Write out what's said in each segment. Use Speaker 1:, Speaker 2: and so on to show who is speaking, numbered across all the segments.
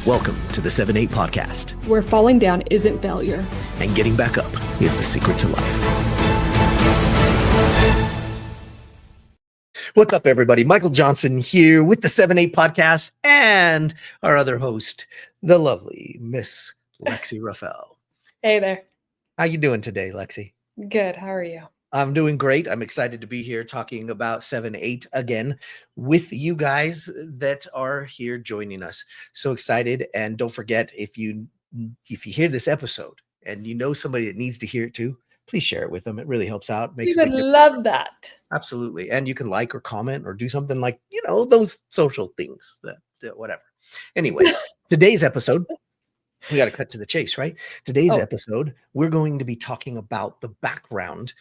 Speaker 1: Welcome to the 7-8 podcast,
Speaker 2: where falling down isn't failure
Speaker 1: and getting back up is the secret to life. What's up, everybody? Michael Johnson here with the 7-8 podcast and our other host, the lovely Miss Lexi Raphael.
Speaker 2: Hey there.
Speaker 1: How you doing today, Lexi?
Speaker 2: Good. How are you?
Speaker 1: I'm doing great. I'm excited to be here talking about 7-8 again with you guys that are here joining us. So excited. And don't forget, if you hear this episode and you know somebody that needs to hear it too, please share it with them. It really helps out.
Speaker 2: We would love that.
Speaker 1: Absolutely. And you can like or comment or do something like, those social things that whatever. Anyway, today's episode, we got to cut to the chase, right? Today's episode, we're going to be talking about the background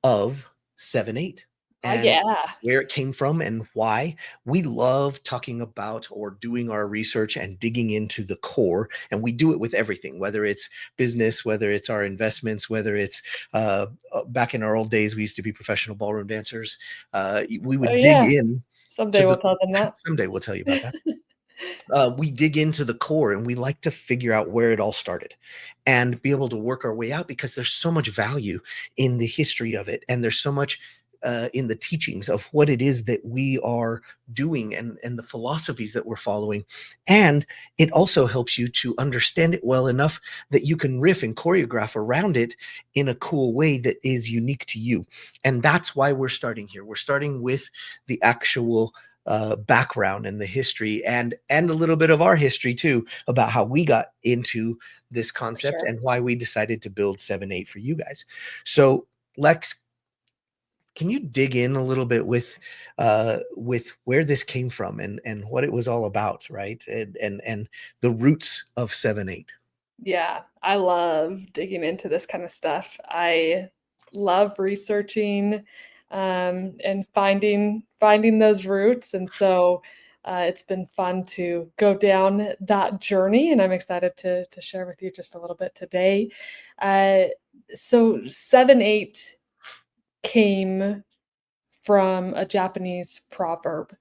Speaker 1: of 7-8 and where it came from and why. We love talking about or doing our research and digging into the core, and we do it with everything, whether it's business, whether it's our investments, whether it's back in our old days, we used to be professional ballroom dancers. We would dig in.
Speaker 2: Someday we'll tell them that.
Speaker 1: Someday we'll tell you about that. We dig into the core and we like to figure out where it all started and be able to work our way out, because there's so much value in the history of it. And there's so much in the teachings of what it is that we are doing and the philosophies that we're following. And it also helps you to understand it well enough that you can riff and choreograph around it in a cool way that is unique to you. And that's why we're starting here. We're starting with the actual background and the history and a little bit of our history too, about how we got into this concept and why we decided to build 7-8 for you guys. So Lex, can you dig in a little bit with where this came from and what it was all about, right? And the roots of 7-8.
Speaker 2: Yeah, I love digging into this kind of stuff. I love researching and finding those roots. And so it's been fun to go down that journey, and I'm excited to share with you just a little bit today. So 7-8 came from a Japanese proverb.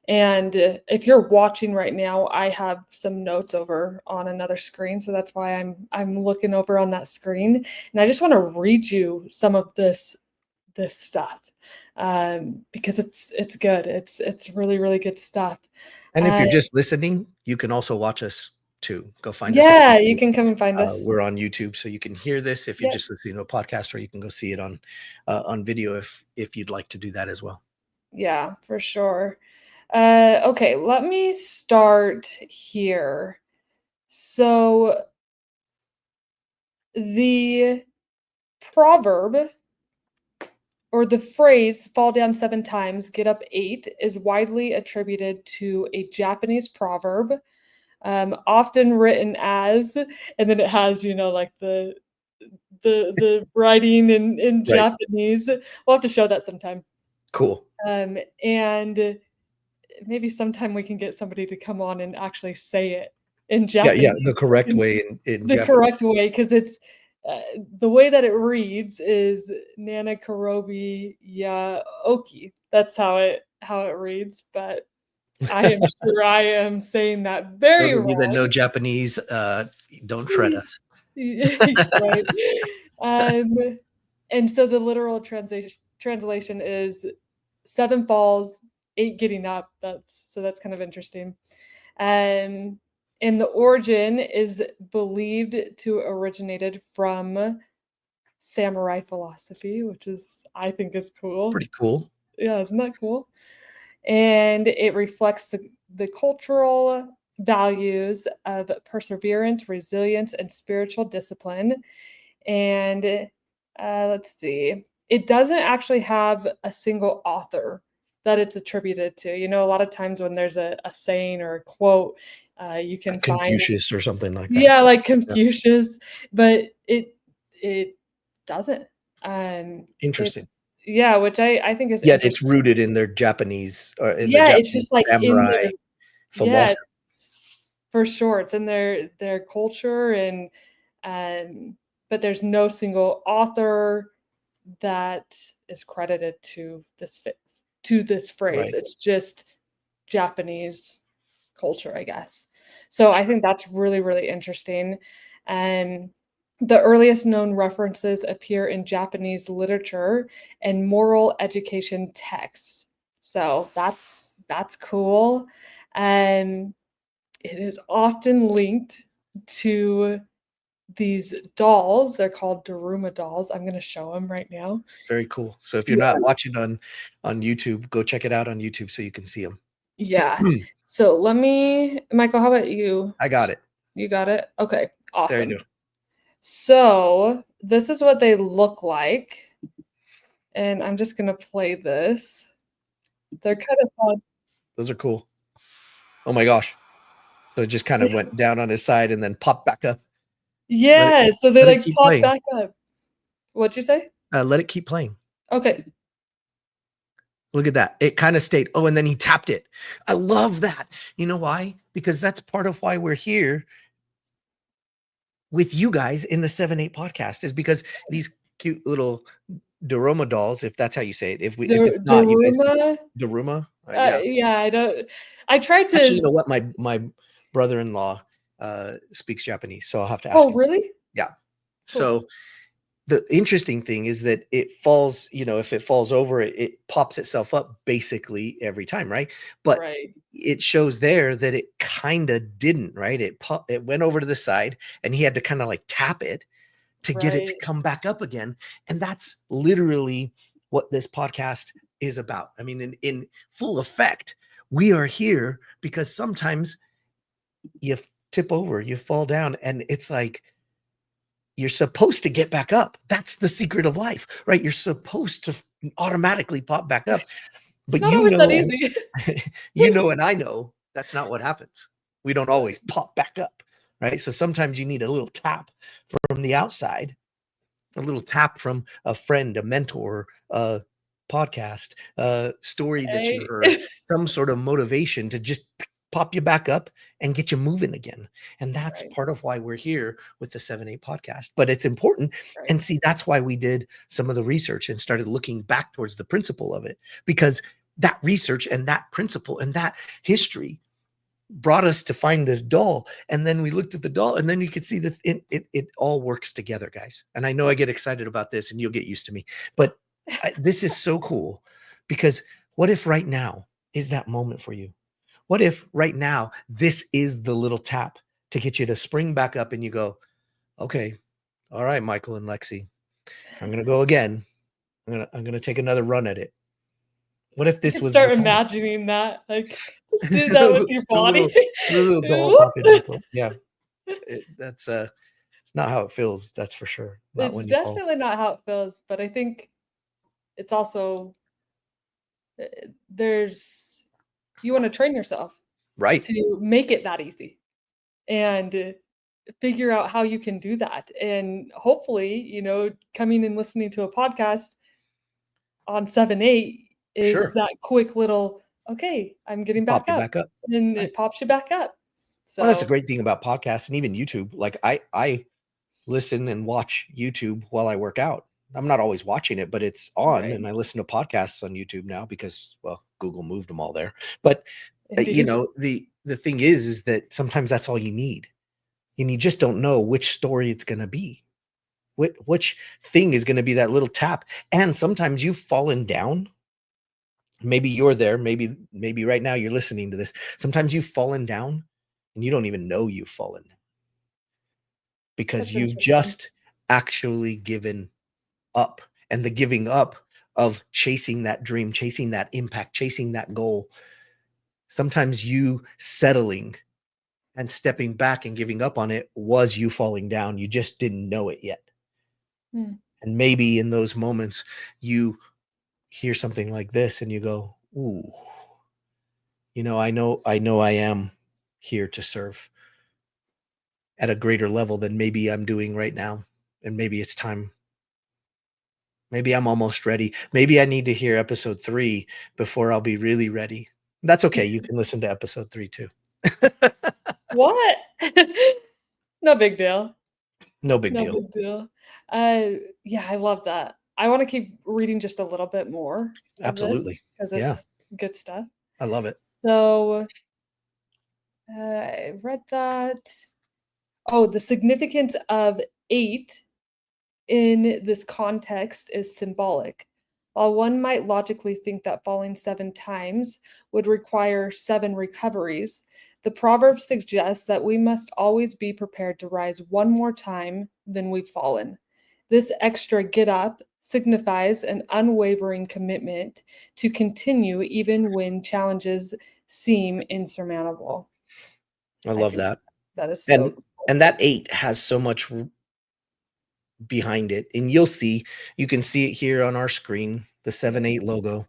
Speaker 2: And if you're watching right now, I have some notes over on another screen. So that's why I'm looking over on that screen. And I just want to read you some of this stuff. Because it's good. It's really, really good stuff.
Speaker 1: And if you're just listening, you can also watch us too. Go find us.
Speaker 2: Yeah, you can come and find us.
Speaker 1: We're on YouTube, so you can hear this if you're just listening to a podcast, or you can go see it on video if you'd like to do that as well.
Speaker 2: Yeah, for sure. Okay, let me start here. So the proverb, or the phrase "fall down 7 times, get up 8" is widely attributed to a Japanese proverb, often written as, and then it has, like the writing in Japanese. We'll have to show that sometime.
Speaker 1: Cool.
Speaker 2: And maybe sometime we can get somebody to come on and actually say it in Japanese.
Speaker 1: Yeah, the correct way in
Speaker 2: the Japanese. Correct way, because it's the way that it reads is Nana Karobi Ya Oki. That's how it reads, but I am sure I am saying that very wrong.
Speaker 1: Those of you that know Japanese, don't tread us.
Speaker 2: Right. And so the literal translation is 7 falls, 8 getting up. That's kind of interesting. And the origin is believed to originated from samurai philosophy, which I think is cool.
Speaker 1: Pretty cool.
Speaker 2: Yeah, isn't that cool? And it reflects the cultural values of perseverance, resilience, and spiritual discipline. And let's see. It doesn't actually have a single author that it's attributed to. A lot of times when there's a saying or a quote, you can
Speaker 1: like Confucius or something like that.
Speaker 2: Yeah, like Confucius, but it doesn't.
Speaker 1: Interesting.
Speaker 2: Which I think is
Speaker 1: yet it's rooted in their Japanese or in the
Speaker 2: Japanese, it's just like
Speaker 1: samurai
Speaker 2: in their
Speaker 1: philosophy.
Speaker 2: For sure, it's in their culture, and but there's no single author that is credited to this phrase. Right. It's just Japanese culture, I guess. So I think that's really, really interesting. And the earliest known references appear in Japanese literature and moral education texts. So that's cool. And it is often linked to these dolls. They're called Daruma dolls. I'm gonna show them right now.
Speaker 1: Very cool. So if you're not
Speaker 2: Yeah.
Speaker 1: watching on YouTube, go check it out on YouTube so you can see them.
Speaker 2: Yeah. So let me Michael, how about you?
Speaker 1: I got it.
Speaker 2: You got it? Okay,
Speaker 1: There you
Speaker 2: awesome.
Speaker 1: go.
Speaker 2: So, this is what they look like, and I'm just gonna play this. They're kind of fun.
Speaker 1: Those are cool. Oh my gosh. So it just kind of
Speaker 2: Yeah.
Speaker 1: went down on his side and then popped back up. Let it
Speaker 2: Yeah, so they,
Speaker 1: let it
Speaker 2: like,
Speaker 1: keep
Speaker 2: pop
Speaker 1: playing.
Speaker 2: back up. What'd you say?
Speaker 1: Let it keep playing.
Speaker 2: Okay.
Speaker 1: Look at that. It kind of stayed. Oh, and then he tapped it. I love that. You know why? Because that's part of why we're here with you guys in the 7-8 podcast is because these cute little Doroma dolls, if that's how you say it. If it's not, you guys can
Speaker 2: Daruma?
Speaker 1: Doruma. Yeah.
Speaker 2: Yeah, I tried
Speaker 1: Actually, you
Speaker 2: to.
Speaker 1: know what? My brother-in-law speaks Japanese, so I'll have to ask
Speaker 2: Oh,
Speaker 1: him.
Speaker 2: really?
Speaker 1: Yeah.
Speaker 2: Cool.
Speaker 1: So the interesting thing is that it falls, if it falls over, it pops itself up basically every time, right? But
Speaker 2: Right,
Speaker 1: it shows there that it kind of didn't, right? It went over to the side and he had to kind of like tap it to get it to
Speaker 2: right.
Speaker 1: come back up again. And that's literally what this podcast is about. I mean, in full effect, we are here because sometimes you tip over, you fall down, and it's like you're supposed to get back up. That's the secret of life, right? You're supposed to automatically pop back up.
Speaker 2: It's
Speaker 1: But
Speaker 2: not always that
Speaker 1: and
Speaker 2: easy.
Speaker 1: and I know that's not what happens. We don't always
Speaker 2: Right,
Speaker 1: pop back up, right? So sometimes you need a little tap from the outside, a little tap from a friend, a mentor, a podcast, a story that you
Speaker 2: right.
Speaker 1: heard, some sort of motivation to just pop you back up and get you moving again. And that's
Speaker 2: Right,
Speaker 1: part of why we're here with the 7-8 podcast. But it's important.
Speaker 2: right.
Speaker 1: And see, that's why we did some of the research and started looking back towards the principle of it, because that research and that principle and that history brought us to find this doll. And then we looked at the doll and then you could see that it all works together, guys. And I know I get excited about this and you'll get used to me, but this is so cool, because what if right now is that moment for you? What if right now this is the little tap to get you to spring back up and you go, okay, all right, Michael and Lexi, I'm going to go again. I'm going to take another run at it. What if
Speaker 2: I
Speaker 1: this
Speaker 2: could
Speaker 1: was the
Speaker 2: start
Speaker 1: time?
Speaker 2: imagining that, like, just do that with
Speaker 1: the
Speaker 2: your body.
Speaker 1: little the little doll
Speaker 2: Whoop.
Speaker 1: popping back up. Yeah. That's it's not how it feels, that's for sure. Not
Speaker 2: It's
Speaker 1: when you fall.
Speaker 2: definitely not how it feels, but I think it's also, there's you wanna train yourself
Speaker 1: Right.
Speaker 2: to make it that easy and figure out how you can do that, and hopefully, coming and listening to a podcast on 7/8 is
Speaker 1: Sure.
Speaker 2: that quick little, "Okay, I'm getting back
Speaker 1: Pop you
Speaker 2: up,"
Speaker 1: back up.
Speaker 2: and
Speaker 1: Right.
Speaker 2: it pops you back up.
Speaker 1: Well, that's a
Speaker 2: So,
Speaker 1: great thing about podcasts and even YouTube. Like I listen and watch YouTube while I work out. I'm not always watching it, but it's on
Speaker 2: right,
Speaker 1: and I listen to podcasts on YouTube now because, well, Google moved them all there. But
Speaker 2: indeed.
Speaker 1: the thing is that sometimes that's all you need. And you just don't know which story it's going to be. Which thing is going to be that little tap. And sometimes you've fallen down. Maybe you're there, maybe right now you're listening to this. Sometimes you've fallen down and you don't even know you've fallen because
Speaker 2: That's
Speaker 1: you've
Speaker 2: interesting.
Speaker 1: just actually given up. And the giving up of chasing that dream, chasing that impact, chasing that goal, sometimes you settling and stepping back and giving up on it was you falling down. You just didn't know it yet.
Speaker 2: Hmm.
Speaker 1: And maybe in those moments you hear something like this and you go, ooh, I know I am here to serve at a greater level than maybe I'm doing right now. And maybe it's time. Maybe I'm almost ready. Maybe I need to hear episode 3 before I'll be really ready. That's okay. You can listen to episode 3 too.
Speaker 2: What? No big deal.
Speaker 1: No big
Speaker 2: No
Speaker 1: deal.
Speaker 2: big deal. Uh, yeah, I love that. I wanna keep reading just a little bit more of this
Speaker 1: Absolutely.
Speaker 2: because
Speaker 1: Yeah,
Speaker 2: it's good stuff.
Speaker 1: I love it.
Speaker 2: So, I read that. Oh, the significance of 8 in this context is symbolic. While one might logically think that falling 7 times would require 7 recoveries, the proverb suggests that we must always be prepared to rise one more time than we've fallen. This extra get up signifies an unwavering commitment to continue even when challenges seem insurmountable.
Speaker 1: I
Speaker 2: I
Speaker 1: love
Speaker 2: think
Speaker 1: that.
Speaker 2: that is so
Speaker 1: And
Speaker 2: cool.
Speaker 1: and that 8 has so much behind it. And you can see it here on our screen, the
Speaker 2: Yeah.
Speaker 1: 7-8 logo,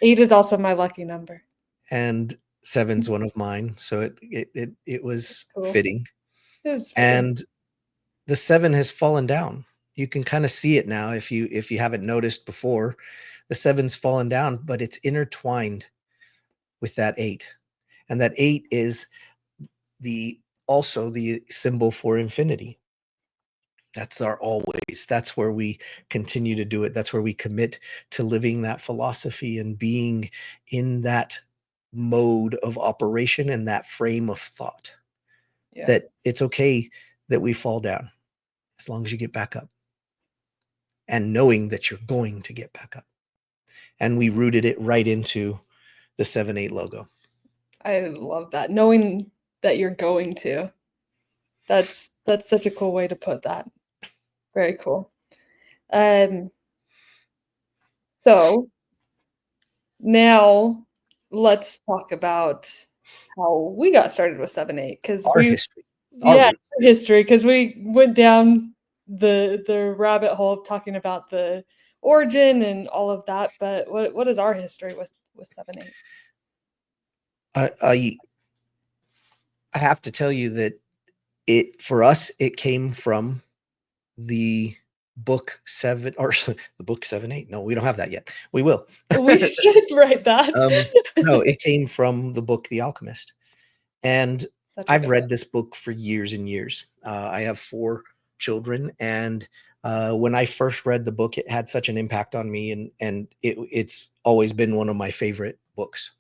Speaker 2: 8 is also my lucky number.
Speaker 1: and seven's one of mine. So it was
Speaker 2: Cool.
Speaker 1: fitting.
Speaker 2: It was fitting.
Speaker 1: And the 7 has fallen down. You can kind of see it now if you haven't noticed before. The 7's fallen down, but it's intertwined with that 8. And that 8 is the also the symbol for infinity. That's our always. That's where we continue to do it. That's where we commit to living that philosophy and being in that mode of operation and that frame of thought,
Speaker 2: Yeah.
Speaker 1: that it's okay that we fall down as long as you get back up, and knowing that you're going to get back up. And we rooted it right into the 7-8 logo.
Speaker 2: I love that. Knowing that you're going to. That's such a cool way to put that. Very cool. Um, so now let's talk about how we got started with 7-8 because
Speaker 1: Our
Speaker 2: we
Speaker 1: history, our
Speaker 2: yeah,
Speaker 1: root.
Speaker 2: history because we went down the rabbit hole of talking about the origin and all of that, but what is our history with 7-8?
Speaker 1: I I have to tell you that it for us it came from the book 7 or the book 7-8. No, we don't have that yet. We will.
Speaker 2: We should write that.
Speaker 1: No, it came from the book The Alchemist. And
Speaker 2: Such a
Speaker 1: I've
Speaker 2: good book.
Speaker 1: read this book for years and years. I have 4 children, and when I first read the book, it had such an impact on me, and it's always been one of my favorite books.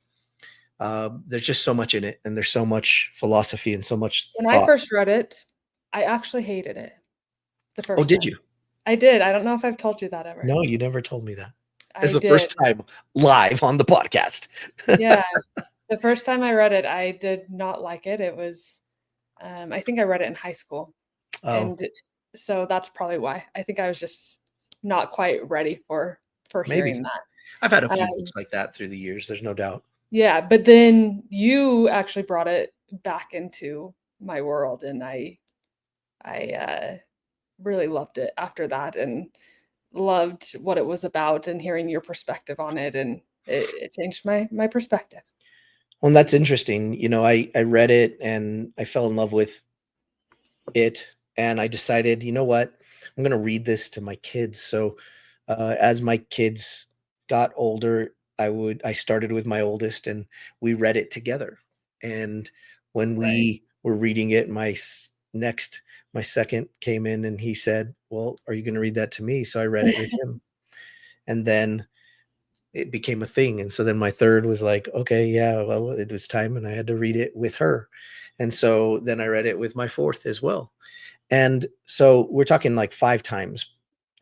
Speaker 1: There's just so much in it, and there's so much philosophy and so much
Speaker 2: When I
Speaker 1: thought.
Speaker 2: first read it, I actually hated it the
Speaker 1: Oh,
Speaker 2: first
Speaker 1: did
Speaker 2: time.
Speaker 1: you?
Speaker 2: I did. I don't know if I've told you that ever.
Speaker 1: No, you never told me that. It's
Speaker 2: I
Speaker 1: the
Speaker 2: did.
Speaker 1: first time live on the podcast.
Speaker 2: Yeah. The first time I read it, I did not like it. It was, I think I read it in high school,
Speaker 1: Oh,
Speaker 2: and so that's probably why. I think I was just not quite ready for
Speaker 1: maybe.
Speaker 2: hearing that.
Speaker 1: I've had a few
Speaker 2: Um,
Speaker 1: books like that through the years, there's no doubt.
Speaker 2: yeah, but then you actually brought it back into my world, and I really loved it after that, and loved what it was about, and hearing your perspective on it, and it changed my perspective.
Speaker 1: Well, and that's interesting. I read it and I fell in love with it, and I decided, you know what? I'm going to read this to my kids. So, as my kids got older, I started with my oldest, and we read it together. And when
Speaker 2: Right.
Speaker 1: we were reading it, my second came in and he said, "Well, are you going to read that to me?" So I read it with him, and then it became a thing. And so then my third was like, okay, yeah, well, it was time, and I had to read it with her. And so then I read it with my fourth as well. And so we're talking like 5 times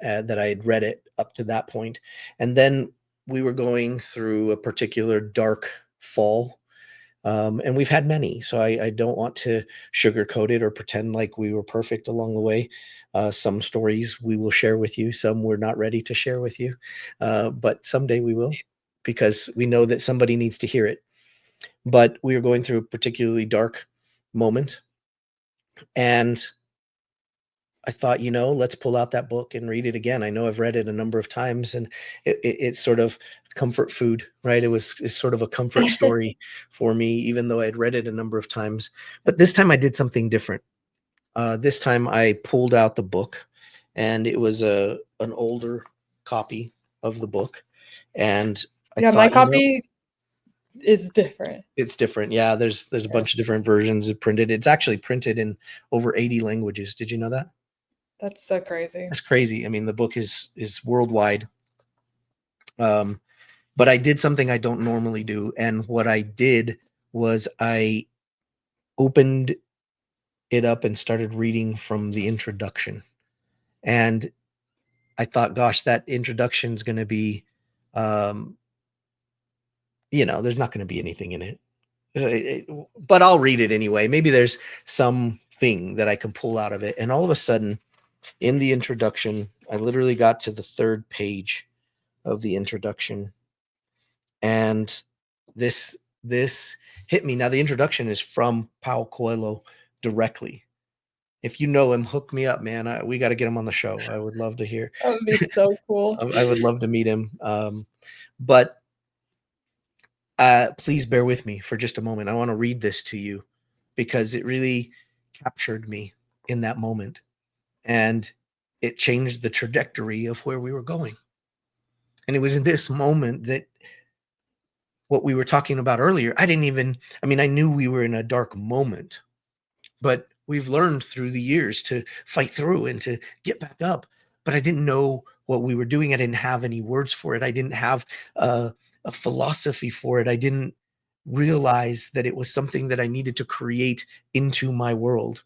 Speaker 1: that I had read it up to that point. And then we were going through a particular dark fall. And we've had many, so I don't want to sugarcoat it or pretend like we were perfect along the way. Some stories we will share with you, some we're not ready to share with you, but someday we will, because we know that somebody needs to hear it. But we were going through a particularly dark moment, and I thought, let's pull out that book and read it again. I know I've read it a number of times, and it's sort of comfort food, right? It's sort of a comfort story for me, even though I'd read it a number of times. But this time I did something different. This time I pulled out the book, and it was an older copy of the book, and I
Speaker 2: Yeah, my
Speaker 1: thought,
Speaker 2: copy is different.
Speaker 1: it's different. Yeah, there's a
Speaker 2: Yeah,
Speaker 1: bunch of different versions of printed. It's actually printed in over 80 languages. Did you know that?
Speaker 2: that's so crazy.
Speaker 1: That's crazy. I mean, the book is worldwide. Um, but I did something I don't normally do, and what I did was opened it up and started reading from the introduction. And I thought, gosh, that introduction is going to be, um, there's not going to be anything in it. But I'll read it anyway. Maybe there's something that I can pull out of it. And all of a sudden, in the introduction, I literally got to the third page of the introduction, and this hit me. Now, the introduction is from Paulo Coelho directly. If you know him, hook me up, man. We got to get him on the show. I would love to hear.
Speaker 2: That would be so cool.
Speaker 1: I would love to meet him. But please bear with me for just a moment. I want to read this to you because it really captured me in that moment, and it changed the trajectory of where we were going. And it was in this moment that what we were talking about earlier, I knew we were in a dark moment, but we've learned through the years to fight through and to get back up. But I didn't know what we were doing. I didn't have any words for it. I didn't have a philosophy for it. I didn't realize that it was something that I needed to create into my world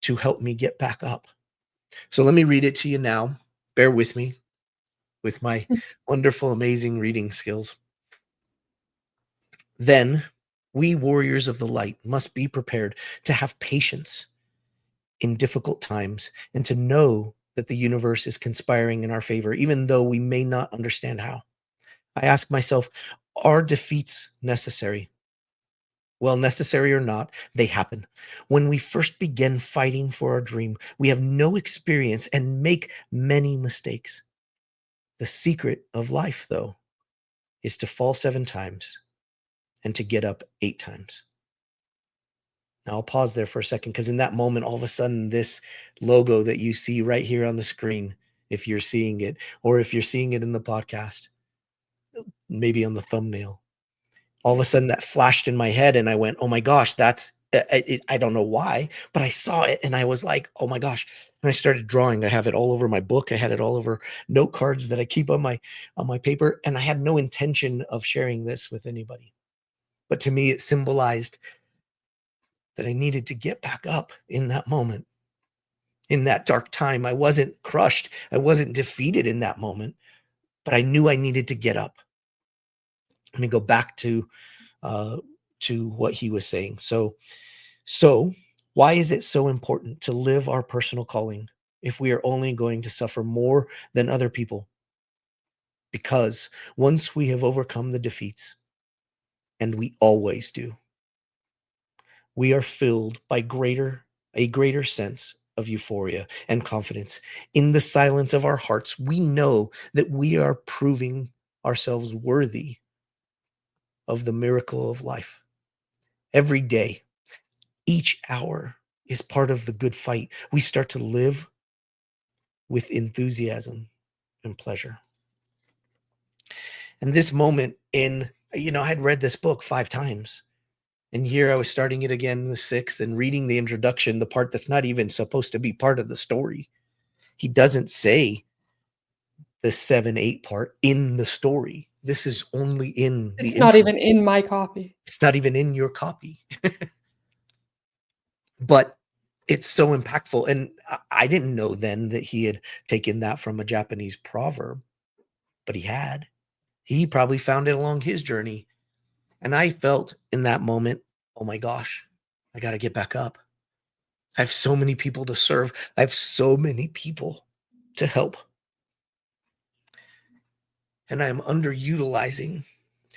Speaker 1: to help me get back up. So let me read it to you now. Bear with me with my wonderful, amazing reading skills. Then we warriors of the light must be prepared to have patience in difficult times and to know that the universe is conspiring in our favor, even though we may not understand how. I ask myself, are defeats necessary? Well, necessary or not, they happen. When we first begin fighting for our dream, we have no experience and make many mistakes. The secret of life, though, is to fall 7 times and to get up 8 times. Now I'll pause there for a second because in that moment, all of a sudden, this logo that you see right here on the screen, if you're seeing it, or if you're seeing it in the podcast, maybe on the thumbnail, all of a sudden that flashed in my head and I went, oh my gosh, that's it. I don't know why, but I saw it and I was like, oh my gosh. And I started drawing. I have it all over my book. I had it all over note cards that I keep on my paper. And I had no intention of sharing this with anybody. But to me, it symbolized that I needed to get back up in that moment, in that dark time. I wasn't crushed. I wasn't defeated in that moment, but I knew I needed to get up. Let me go back to what he was saying. So why is it so important to live our personal calling if we are only going to suffer more than other people? Because once we have overcome the defeats, and we always do, we are filled by a greater sense of euphoria and confidence. In the silence of our hearts, we know that we are proving ourselves worthy of the miracle of life. Every day, each hour is part of the good fight. We start to live with enthusiasm and pleasure. And this moment I had read this book 5 times. And here I was starting it again the 6th and reading the introduction, the part that's not even supposed to be part of the story. He doesn't say the 7-8 part in the story. This is only in the
Speaker 2: It's not
Speaker 1: intro.
Speaker 2: even in my copy.
Speaker 1: It's not even in your copy. But it's so impactful. And I didn't know then that he had taken that from a Japanese proverb, but he had. He probably found it along his journey. And I felt in that moment, oh my gosh, I got to get back up. I have so many people to serve. I have so many people to help. And I am underutilizing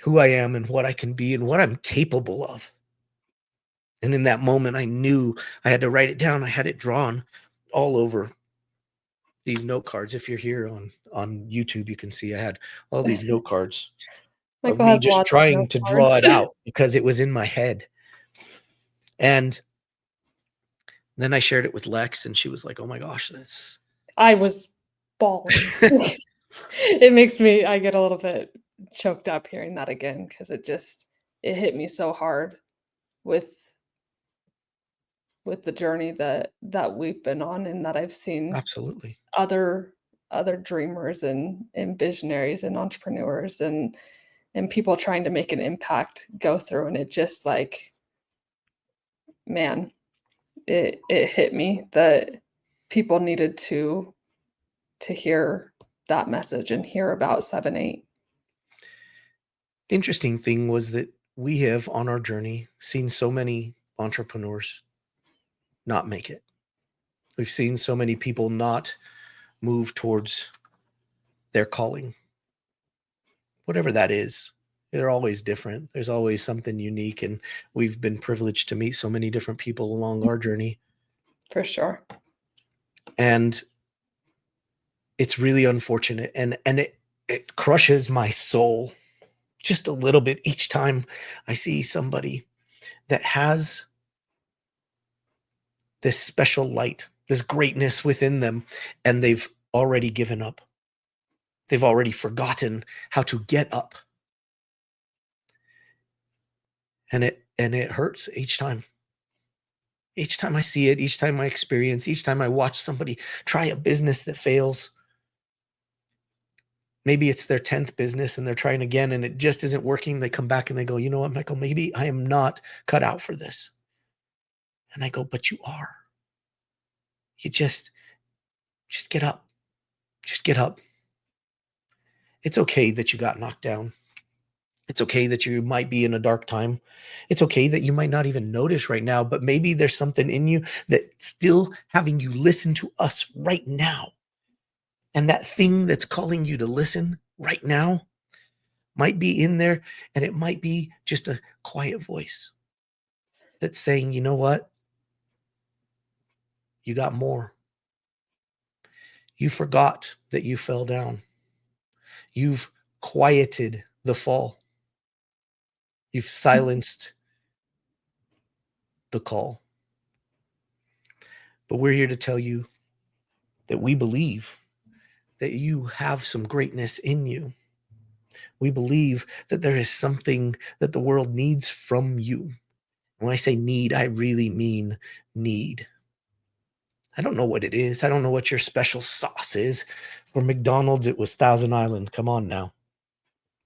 Speaker 1: who I am and what I can be and what I'm capable of. And in that moment, I knew I had to write it down. I had it drawn all over these note cards. If you're here on YouTube, you can see I had all these note cards of
Speaker 2: Michael
Speaker 1: me
Speaker 2: has
Speaker 1: just
Speaker 2: lots of
Speaker 1: trying
Speaker 2: note
Speaker 1: to draw
Speaker 2: cards.
Speaker 1: it out because it was in my head. And then I shared it with Lex, and she was like, "Oh my gosh, that's..."
Speaker 2: I was bawling. I get a little bit choked up hearing that again because it hit me so hard with the journey that we've been on and that I've seen
Speaker 1: Absolutely.
Speaker 2: other dreamers and visionaries and entrepreneurs and people trying to make an impact go through, and it just like man, it hit me that people needed to hear that message and hear about 7-8.
Speaker 1: Interesting thing was that we have on our journey seen so many entrepreneurs not make it. We've seen so many people not move towards their calling, whatever that is. They're always different. There's always something unique. And we've been privileged to meet so many different people along our journey.
Speaker 2: For sure.
Speaker 1: And it's really unfortunate. And it crushes my soul just a little bit each time I see somebody that has this special light, this greatness within them, and they've already given up. They've already forgotten how to get up. And it hurts each time. Each time I see it, each time I experience, each time I watch somebody try a business that fails. Maybe it's their 10th business and they're trying again and it just isn't working. They come back and they go, you know what, Michael, maybe I am not cut out for this. And I go, but you are. You just get up. Just get up. It's okay that you got knocked down. It's okay that you might be in a dark time. It's okay that you might not even notice right now, but maybe there's something in you that still having you listen to us right now. And that thing that's calling you to listen right now might be in there, and it might be just a quiet voice that's saying, you know what? You got more. You forgot that you fell down. You've quieted the fall. You've silenced the call. But we're here to tell you that we believe that you have some greatness in you. We believe that there is something that the world needs from you. When I say need, I really mean need. I don't know what it is. I don't know what your special sauce is. For McDonald's, it was Thousand Island. Come on now.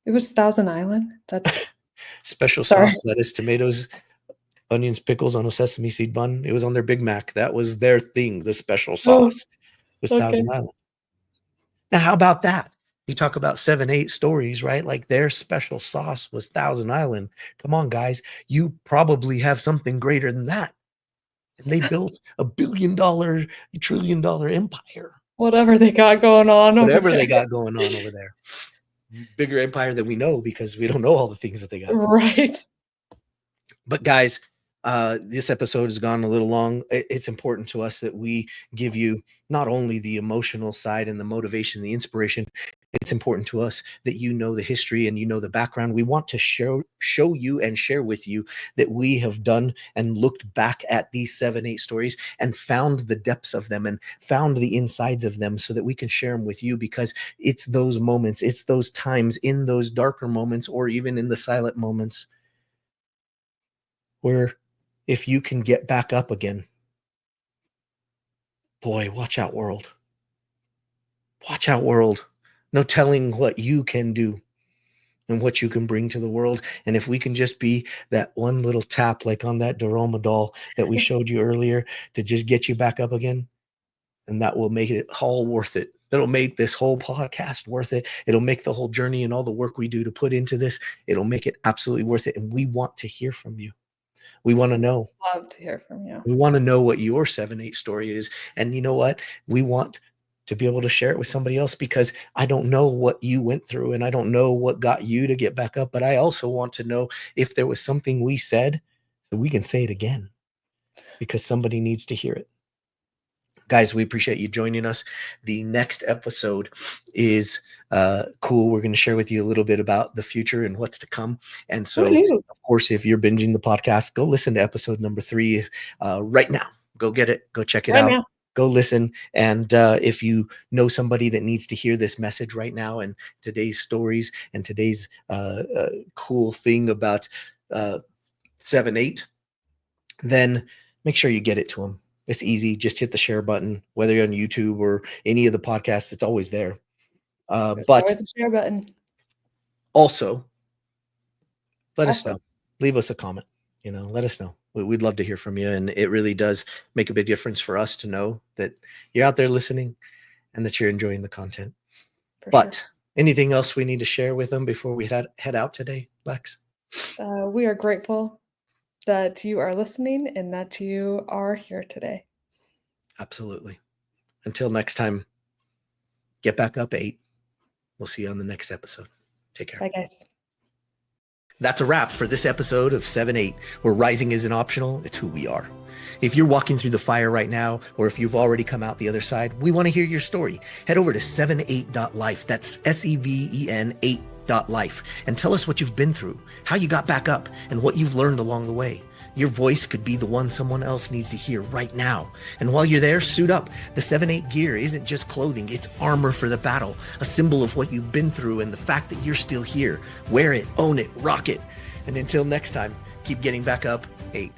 Speaker 2: It was Thousand Island? That's
Speaker 1: Special
Speaker 2: sorry.
Speaker 1: sauce, lettuce, tomatoes, onions, pickles on a sesame seed bun. It was on their Big Mac. That was their thing. The special
Speaker 2: Oh,
Speaker 1: sauce was
Speaker 2: okay.
Speaker 1: Thousand Island. Now, how about that? You talk about 7-8 stories, right? Like their special sauce was Thousand Island. Come on, guys. You probably have something greater than that. And they built $1 billion, $1 trillion empire.
Speaker 2: Whatever they got going on over
Speaker 1: Whatever
Speaker 2: there.
Speaker 1: they got going on over there. Bigger empire than we know because we don't know all the things that they got.
Speaker 2: Right.
Speaker 1: But guys, this episode has gone a little long. It's important to us that we give you not only the emotional side and the motivation, the inspiration. It's important to us that you know the history and you know the background. We want to show you and share with you that we have done and looked back at these 7-8 stories and found the depths of them and found the insides of them so that we can share them with you, because it's those moments, it's those times in those darker moments or even in the silent moments where if you can get back up again, boy, watch out, world. Watch out, world. No telling what you can do and what you can bring to the world. And if we can just be that one little tap, like on that Doroma doll that we showed you earlier, to just get you back up again, and that will make it all worth it. That'll make this whole podcast worth it. It'll make the whole journey and all the work we do to put into this, it'll make it absolutely worth it. And we want to hear from you. We want to know.
Speaker 2: Love to hear from you.
Speaker 1: We want to know what your 7-8 story is. And you know what? We want to be able to share it with somebody else, because I don't know what you went through and I don't know what got you to get back up. But I also want to know if there was something we said so we can say it again, because somebody needs to hear it. Guys, we appreciate you joining us. The next episode is cool. We're going to share with you a little bit about the future and what's to come. And so,
Speaker 2: Woohoo.
Speaker 1: of course, if you're binging the podcast, go listen to episode number 3 right now. Go get it. Go check it
Speaker 2: Right
Speaker 1: out.
Speaker 2: now.
Speaker 1: Go listen. And if you know somebody that needs to hear this message right now and today's stories and today's cool thing about 7-8, then make sure you get it to them. It's easy. Just hit the share button, whether you're on YouTube or any of the podcasts. It's always there.
Speaker 2: There's
Speaker 1: But
Speaker 2: always a share button.
Speaker 1: also, let us
Speaker 2: Also,
Speaker 1: know. Leave us a comment. Let us know. We'd love to hear from you. And it really does make a big difference for us to know that you're out there listening and that you're enjoying the content.
Speaker 2: For sure.
Speaker 1: But anything else we need to share with them before we head out today, Lex?
Speaker 2: We are grateful that you are listening and that you are here today.
Speaker 1: Absolutely. Until next time, get back up 8. We'll see you on the next episode. Take care.
Speaker 2: Bye, guys.
Speaker 1: That's a wrap for this episode of 7-8, where rising isn't optional, it's who we are. If you're walking through the fire right now, or if you've already come out the other side, we want to hear your story. Head over to 7eight.life. That's SEVEN 8.life. And tell us what you've been through, how you got back up, and what you've learned along the way. Your voice could be the one someone else needs to hear right now. And while you're there, suit up. The 7-8 gear isn't just clothing, it's armor for the battle, a symbol of what you've been through and the fact that you're still here. Wear it, own it, rock it. And until next time, keep getting back up 8.